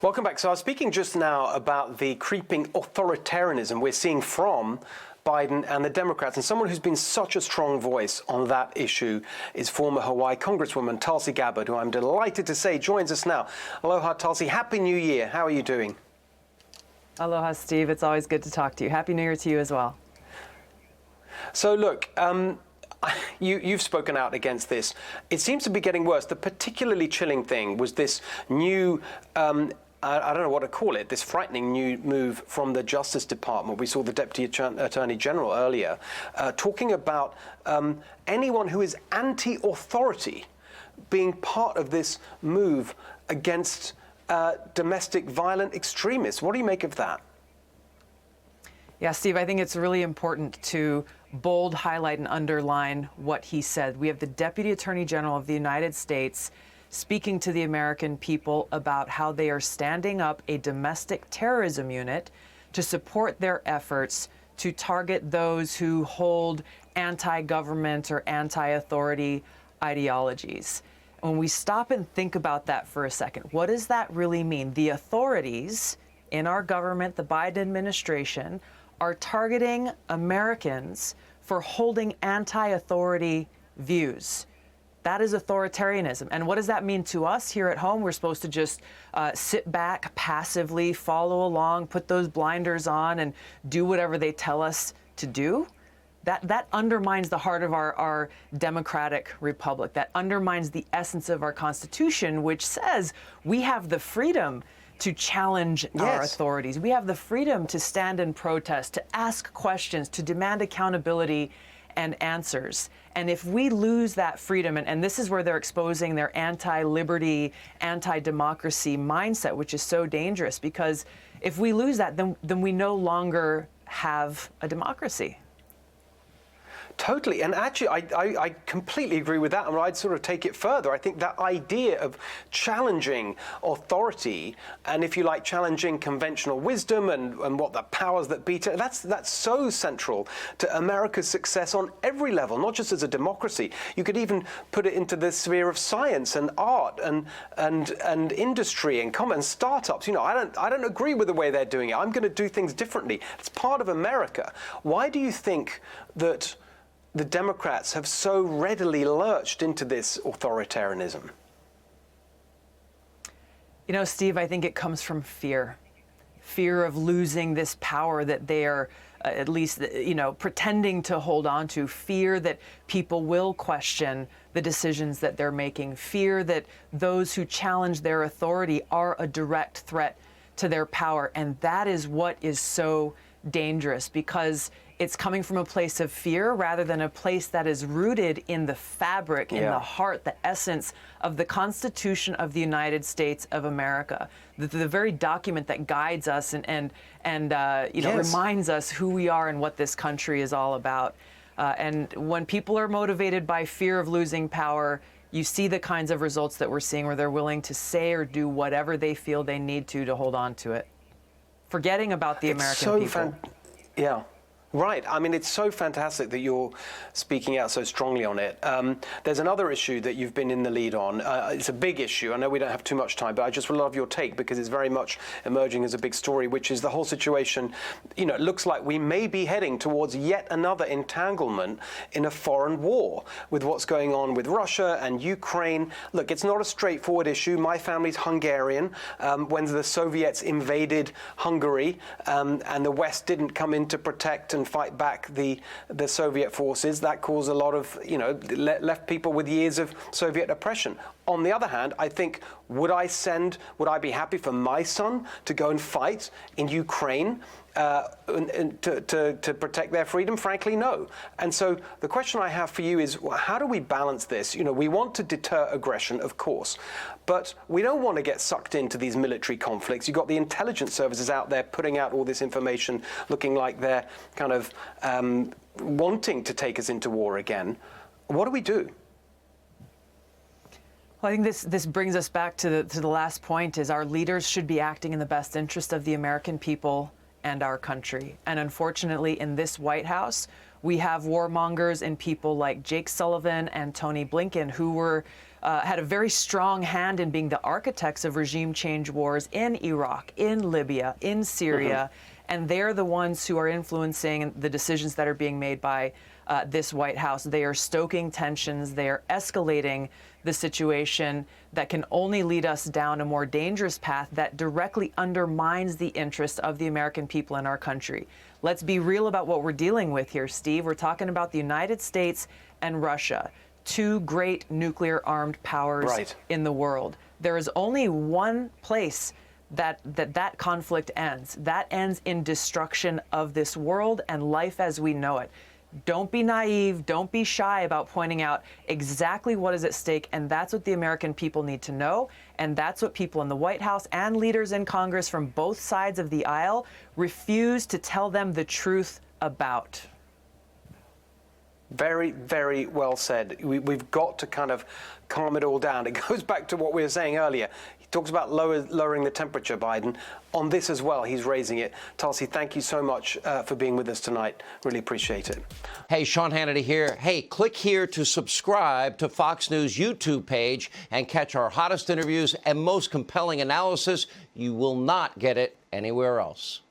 Welcome back. So I was speaking just now about the creeping authoritarianism we're seeing from Biden and the Democrats. And someone who's been such a strong voice on that issue is former Hawaii Congresswoman Tulsi Gabbard, who I'm delighted to say joins us now. Aloha, Tulsi. Happy New Year. How are you doing? Aloha, Steve. It's always good to talk to you. Happy New Year to you as well. So look, you've spoken out against this. It seems to be getting worse. The particularly chilling thing was this new I don't know what to call it, this frightening new move from the Justice Department. We saw the Deputy Attorney General earlier talking about anyone who is anti-authority being part of this move against domestic violent extremists. What do you make of that? Yeah, Steve, I think it's really important to bold, highlight, and underline what he said. We have the Deputy Attorney General of the United States speaking to the American people about how they are standing up a domestic terrorism unit to support their efforts to target those who hold anti-government or anti-authority ideologies. When we stop and think about that for a second, what does that really mean? The authorities in our government, the Biden administration, are targeting Americans for holding anti-authority views. That is authoritarianism. And what does that mean to us here at home? We're supposed to just sit back passively, follow along, put those blinders on, and do whatever they tell us to do? That undermines the heart of our democratic republic. That undermines the essence of our Constitution, which says we have the freedom to challenge our authorities. We have the freedom to stand and protest, to ask questions, to demand accountability and answers. And if we lose that freedom, and this is where they're exposing their anti-liberty, anti-democracy mindset, which is so dangerous, because if we lose that, then we no longer have a democracy. Totally. And actually, I completely agree with that. I mean, I'd sort of take it further. I think that idea of challenging authority and, if you like, challenging conventional wisdom and what the powers that be, that's so central to America's success on every level, not just as a democracy. You could even put it into the sphere of science and art and industry and common startups. You know, I don't agree with the way they're doing it. I'm going to do things differently. It's part of America. Why do you think that the Democrats have so readily lurched into this authoritarianism? You know, Steve, I think it comes from fear. Fear of losing this power that they are at least, you know, pretending to hold on to. Fear that people will question the decisions that they're making. Fear that those who challenge their authority are a direct threat to their power. And that is what is so dangerous, because it's coming from a place of fear rather than a place that is rooted in the fabric, in the heart, the essence of the Constitution of the United States of America, the very document that guides us and you know, reminds us who we are and what this country is all about. And when people are motivated by fear of losing power, you see the kinds of results that we're seeing, where they're willing to say or do whatever they feel they need to hold on to it, forgetting about the American people. Yeah. Right. I mean, it's so fantastic that you're speaking out so strongly on it. There's another issue that you've been in the lead on. It's a big issue. I know we don't have too much time, but I just would love your take, because it's very much emerging as a big story, which is the whole situation. You know, it looks like we may be heading towards yet another entanglement in a foreign war with what's going on with Russia and Ukraine. Look, it's not a straightforward issue. My family's Hungarian. When the Soviets invaded Hungary and the West didn't come in to protect and fight back the Soviet forces, that caused a lot of, you know, left people with years of Soviet oppression. On the other hand, I think, would I be happy for my son to go and fight in Ukraine to protect their freedom? Frankly, no. And so the question I have for you is, how do we balance this? You know, we want to deter aggression, of course, but we don't want to get sucked into these military conflicts. You've got the intelligence services out there putting out all this information, looking like they're kind of wanting to take us into war again. What do we do? Well, I think this brings us back to the last point, is our leaders should be acting in the best interest of the American people and our country. And unfortunately, in this White House, we have warmongers and people like Jake Sullivan and Tony Blinken, who were had a very strong hand in being the architects of regime change wars in Iraq, in Libya, in Syria, and they're the ones who are influencing the decisions that are being made by this White House. They are stoking tensions. They are escalating the situation that can only lead us down a more dangerous path that directly undermines the interests of the American people in our country. Let's be real about what we're dealing with here, Steve. We're talking about the United States and Russia, two great nuclear-armed powers in the world. There is only one place that conflict ends. That ends in destruction of this world and life as we know it. Don't be naive. Don't be shy about pointing out exactly what is at stake. And that's what the American people need to know. And that's what people in the White House and leaders in Congress from both sides of the aisle refuse to tell them the truth about. Very, very well said. We've got to kind of calm it all down. It goes back to what we were saying earlier. He talks about lowering the temperature, Biden. On this as well, he's raising it. Tulsi, thank you so much for being with us tonight. Really appreciate it. Hey, Sean Hannity here. Hey, click here to subscribe to Fox News YouTube page and catch our hottest interviews and most compelling analysis. You will not get it anywhere else.